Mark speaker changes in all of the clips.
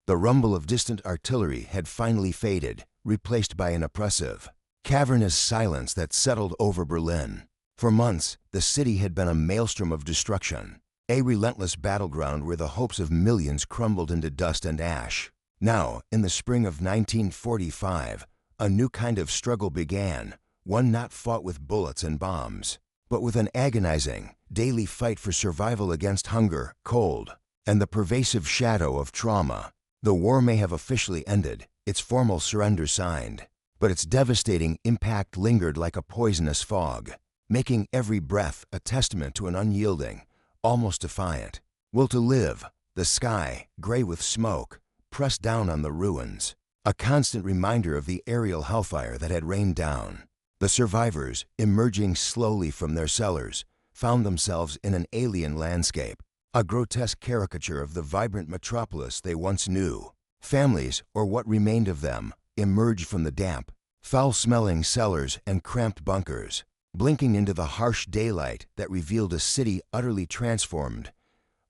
Speaker 1: The rumble of distant artillery had finally faded, replaced by an oppressive, cavernous silence that settled over Berlin. For months, the city had been a maelstrom of destruction, a relentless battleground where the hopes of millions crumbled into dust and ash. Now, in the spring of 1945, a new kind of struggle began, one not fought with bullets and bombs, but with an agonizing, daily fight for survival against hunger, cold, and the pervasive shadow of trauma. The war may have officially ended, its formal surrender signed, but its devastating impact lingered like a poisonous fog, making every breath a testament to an unyielding, almost defiant will to live. The sky, gray with smoke, pressed down on the ruins, a constant reminder of the aerial hellfire that had rained down. The survivors, emerging slowly from their cellars, found themselves in an alien landscape, a grotesque caricature of the vibrant metropolis they once knew. Families, or what remained of them, emerged from the damp, foul-smelling cellars and cramped bunkers, blinking into the harsh daylight that revealed a city utterly transformed.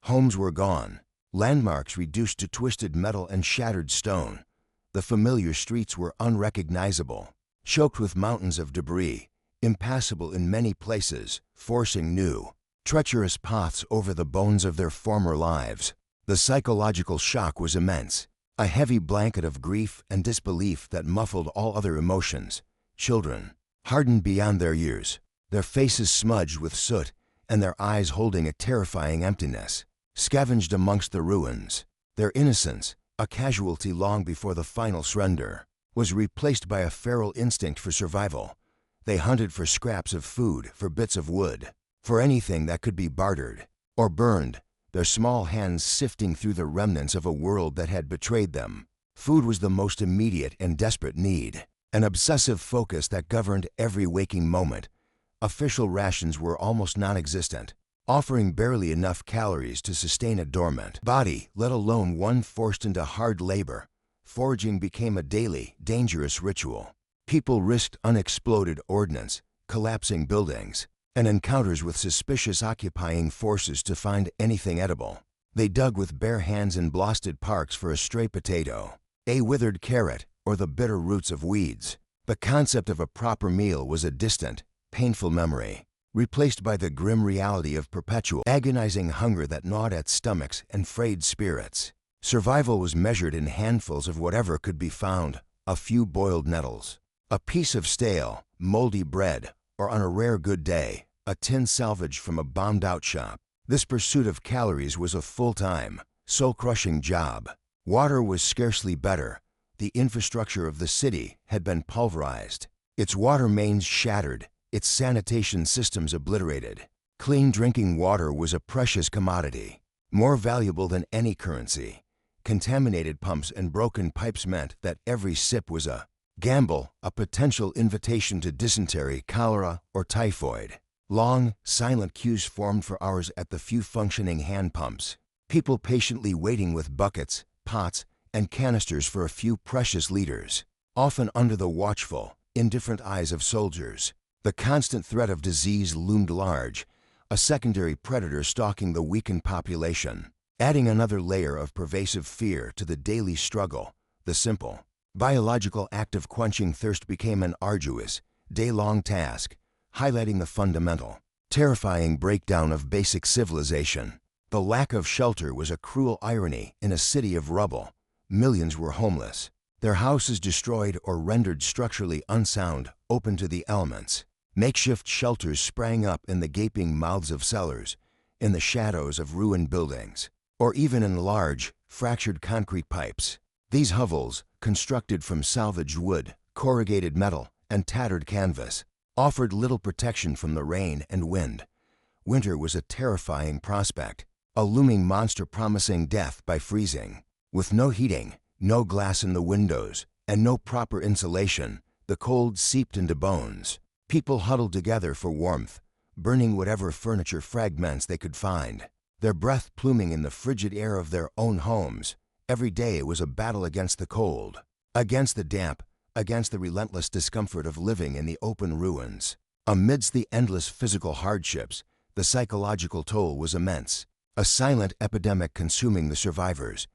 Speaker 1: Homes were gone, landmarks reduced to twisted metal and shattered stone. The familiar streets were unrecognizable, choked with mountains of debris, impassable in many places, forcing new, treacherous paths over the bones of their former lives. The psychological shock was immense, a heavy blanket of grief and disbelief that muffled all other emotions. Children, hardened beyond their years, their faces smudged with soot and their eyes holding a terrifying emptiness, scavenged amongst the ruins. Their innocence, a casualty long before the final surrender, was replaced by a feral instinct for survival. They hunted for scraps of food, for bits of wood, for anything that could be bartered or burned, their small hands sifting through the remnants of a world that had betrayed them. Food was the most immediate and desperate need, an obsessive focus that governed every waking moment. Official rations were almost non-existent, offering barely enough calories to sustain a dormant body, let alone one forced into hard labor. Foraging became a daily, dangerous ritual. People risked unexploded ordnance, collapsing buildings, and encounters with suspicious occupying forces to find anything edible. They dug with bare hands in blasted parks for a stray potato, a withered carrot, or the bitter roots of weeds. The concept of a proper meal was a distant, painful memory, replaced by the grim reality of perpetual, agonizing hunger that gnawed at stomachs and frayed spirits. Survival was measured in handfuls of whatever could be found, a few boiled nettles, a piece of stale, moldy bread, or on a rare good day, a tin salvaged from a bombed-out shop. This pursuit of calories was a full-time, soul-crushing job. Water was scarcely better. The infrastructure of the city had been pulverized, its water mains shattered, its sanitation systems obliterated. Clean drinking water was a precious commodity, more valuable than any currency. Contaminated pumps and broken pipes meant that every sip was a gamble, a potential invitation to dysentery, cholera, or typhoid. Long, silent queues formed for hours at the few functioning hand pumps, people patiently waiting with buckets, pots, and canisters for a few precious liters, often under the watchful, indifferent eyes of soldiers. The constant threat of disease loomed large, a secondary predator stalking the weakened population, adding another layer of pervasive fear to the daily struggle. The simple, biological act of quenching thirst became an arduous, day-long task, highlighting the fundamental, terrifying breakdown of basic civilization. The lack of shelter was a cruel irony in a city of rubble. Millions were homeless, their houses destroyed or rendered structurally unsound, open to the elements. Makeshift shelters sprang up in the gaping mouths of cellars, in the shadows of ruined buildings, or even in large, fractured concrete pipes. These hovels, constructed from salvaged wood, corrugated metal, and tattered canvas, offered little protection from the rain and wind. Winter was a terrifying prospect, a looming monster promising death by freezing. With no heating, no glass in the windows, and no proper insulation, the cold seeped into bones. People huddled together for warmth, burning whatever furniture fragments they could find, their breath pluming in the frigid air of their own homes. Every day it was a battle against the cold, against the damp, against the relentless discomfort of living in the open ruins. Amidst the endless physical hardships, the psychological toll was immense, a silent epidemic consuming the survivors.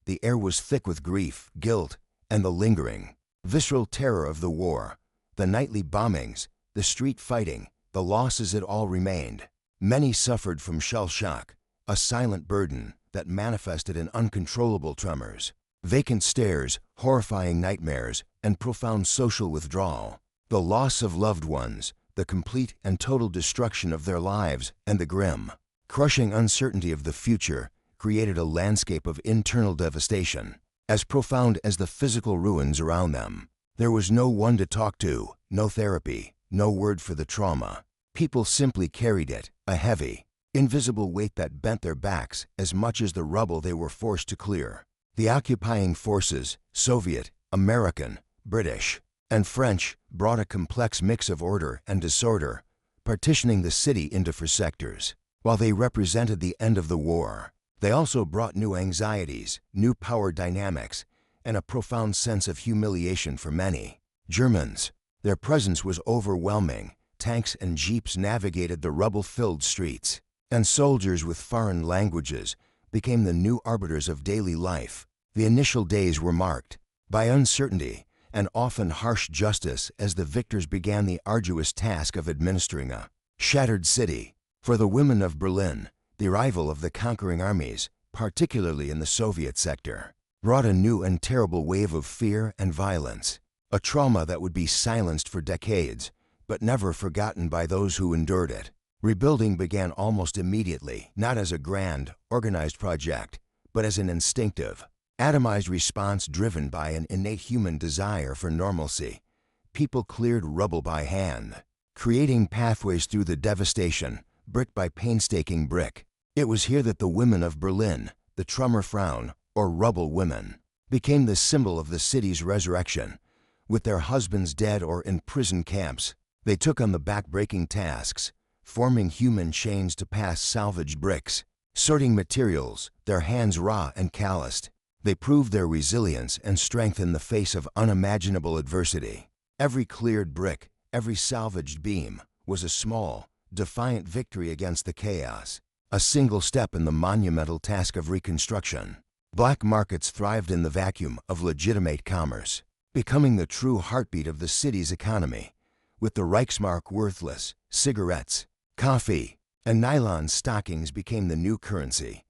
Speaker 1: the air was thick with grief, guilt, and the lingering, visceral terror of the war. The nightly bombings, the street fighting, the losses, it all remained. Many suffered from shell shock, a silent burden that manifested in uncontrollable tremors, vacant stares, horrifying nightmares, and profound social withdrawal. The loss of loved ones, the complete and total destruction of their lives, and the grim, crushing uncertainty of the future created a landscape of internal devastation, as profound as the physical ruins around them. There was no one to talk to, no therapy, no word for the trauma. People simply carried it, a heavy, invisible weight that bent their backs as much as the rubble they were forced to clear. The occupying forces, Soviet, American, British, and French, brought a complex mix of order and disorder, partitioning the city into 4 sectors. While they represented the end of the war, they also brought new anxieties, new power dynamics, and a profound sense of humiliation for many. Germans. Their presence was overwhelming. Tanks and jeeps navigated the rubble-filled streets, and soldiers with foreign languages became the new arbiters of daily life. The initial days were marked by uncertainty and often harsh justice as the victors began the arduous task of administering a shattered city. For the women of Berlin, the arrival of the conquering armies, particularly in the Soviet sector, brought a new and terrible wave of fear and violence, a trauma that would be silenced for decades, but never forgotten by those who endured it. Rebuilding began almost immediately, not as a grand, organized project, but as an instinctive, atomized response driven by an innate human desire for normalcy. People cleared rubble by hand, creating pathways through the devastation, brick by painstaking brick. It was here that the women of Berlin, the Trümmerfrauen, or rubble women, became the symbol of the city's resurrection. With their husbands dead or in prison camps, they took on the back-breaking tasks, forming human chains to pass salvaged bricks, sorting materials, their hands raw and calloused. They proved their resilience and strength in the face of unimaginable adversity. Every cleared brick, every salvaged beam, was a small, defiant victory against the chaos, a single step in the monumental task of reconstruction. Black markets thrived in the vacuum of legitimate commerce, becoming the true heartbeat of the city's economy. With the Reichsmark worthless, cigarettes, coffee, and nylon stockings became the new currency.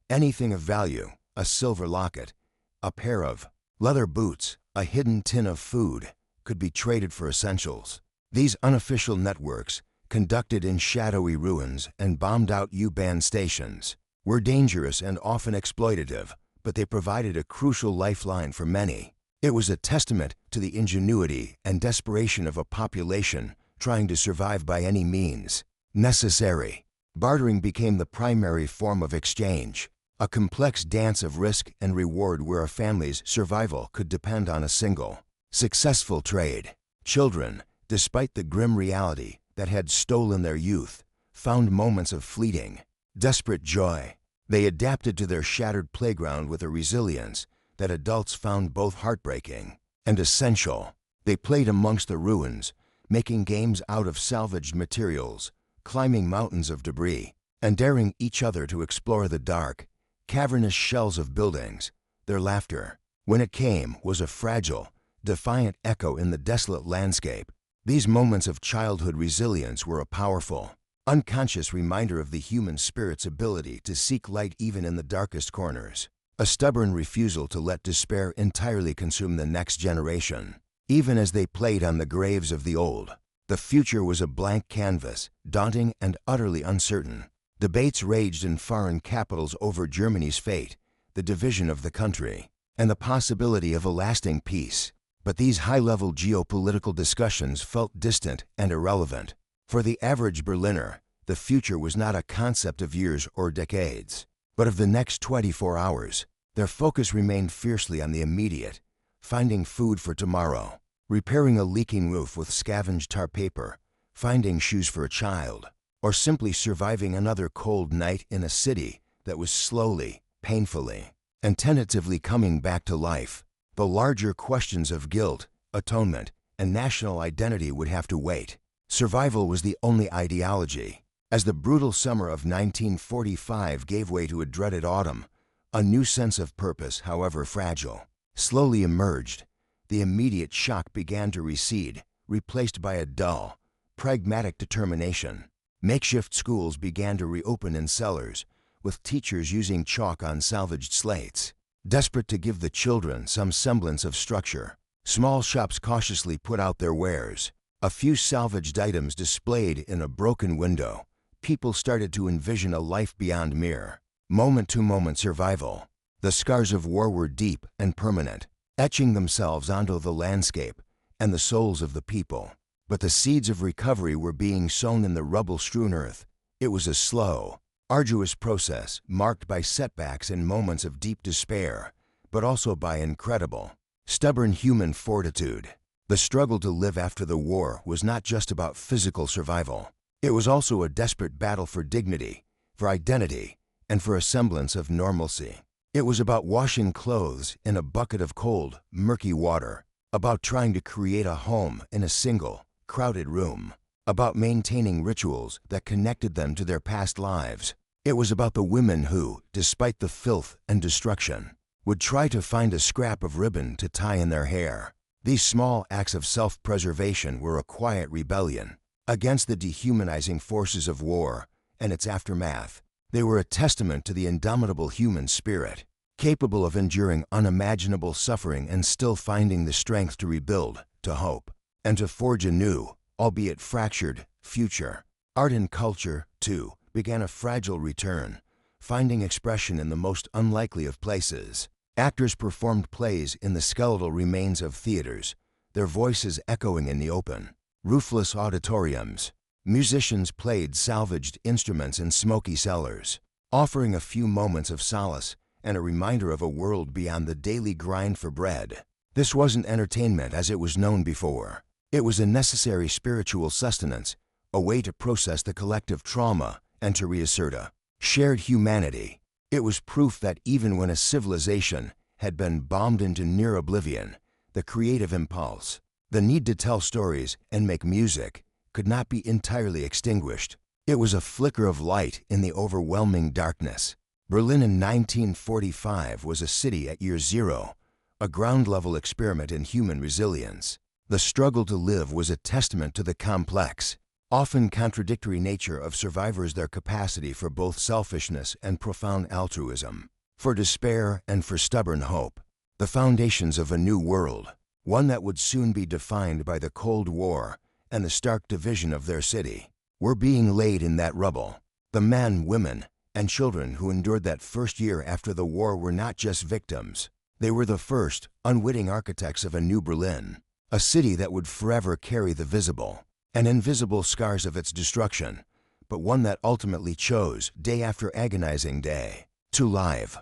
Speaker 1: Anything of value, a silver locket, a pair of leather boots, a hidden tin of food, could be traded for essentials. These unofficial networks, conducted in shadowy ruins and bombed-out U-Bahn stations, were dangerous and often exploitative, but they provided a crucial lifeline for many. It was a testament to the ingenuity and desperation of a population trying to survive by any means necessary. Bartering became the primary form of exchange, a complex dance of risk and reward where a family's survival could depend on a single, successful trade. Children, despite the grim reality that had stolen their youth, found moments of fleeting, desperate joy. They adapted to their shattered playground with a resilience that adults found both heartbreaking and essential. They played amongst the ruins, making games out of salvaged materials, climbing mountains of debris, and daring each other to explore the dark, cavernous shells of buildings. Their laughter, when it came, was a fragile, defiant echo in the desolate landscape. These moments of childhood resilience were a powerful, unconscious reminder of the human spirit's ability to seek light even in the darkest corners, a stubborn refusal to let despair entirely consume the next generation. Even as they played on the graves of the old, the future was a blank canvas, daunting and utterly uncertain. Debates raged in foreign capitals over Germany's fate, the division of the country, and the possibility of a lasting peace. But these high-level geopolitical discussions felt distant and irrelevant. For the average Berliner, the future was not a concept of years or decades, but of the next 24 hours. Their focus remained fiercely on the immediate, finding food for tomorrow, repairing a leaking roof with scavenged tar paper, finding shoes for a child, or simply surviving another cold night in a city that was slowly, painfully, and tentatively coming back to life. The larger questions of guilt, atonement, and national identity would have to wait. Survival was the only ideology. As the brutal summer of 1945 gave way to a dreaded autumn, A new sense of purpose, however fragile, slowly emerged. The immediate shock began to recede, replaced by a dull, pragmatic determination. Makeshift schools began to reopen in cellars, with teachers using chalk on salvaged slates. Desperate to give the children some semblance of structure, small shops cautiously put out their wares. A few salvaged items displayed in a broken window. People started to envision a life beyond mere moment-to-moment survival. The scars of war were deep and permanent, etching themselves onto the landscape and the souls of the people. But the seeds of recovery were being sown in the rubble-strewn earth. It was a slow, arduous process marked by setbacks and moments of deep despair, but also by incredible, stubborn human fortitude. The struggle to live after the war was not just about physical survival. It was also a desperate battle for dignity, for identity, and for a semblance of normalcy. It was about washing clothes in a bucket of cold, murky water, about trying to create a home in a single, crowded room, about maintaining rituals that connected them to their past lives. It was about the women who, despite the filth and destruction, would try to find a scrap of ribbon to tie in their hair. These small acts of self-preservation were a quiet rebellion against the dehumanizing forces of war and its aftermath. They were a testament to the indomitable human spirit, capable of enduring unimaginable suffering and still finding the strength to rebuild, to hope, and to forge a new, albeit fractured, future. Art and culture, too, began a fragile return, finding expression in the most unlikely of places. Actors performed plays in the skeletal remains of theaters, their voices echoing in the open, roofless auditoriums. Musicians played salvaged instruments in smoky cellars, offering a few moments of solace and a reminder of a world beyond the daily grind for bread. This wasn't entertainment as it was known before. It was a necessary spiritual sustenance, a way to process the collective trauma and to reassert a shared humanity. It was proof that even when a civilization had been bombed into near oblivion, the creative impulse, the need to tell stories and make music, could not be entirely extinguished. It was a flicker of light in the overwhelming darkness. Berlin in 1945 was a city at year zero, a ground-level experiment in human resilience. The struggle to live was a testament to the complex, often contradictory nature of survivors, their capacity for both selfishness and profound altruism, for despair and for stubborn hope. The foundations of a new world, one that would soon be defined by the Cold War and the stark division of their city, were being laid in that rubble. The men, women, and children who endured that first year after the war were not just victims. They were the first, unwitting architects of a new Berlin, a city that would forever carry the visible and invisible scars of its destruction, but one that ultimately chose, day after agonizing day, to live.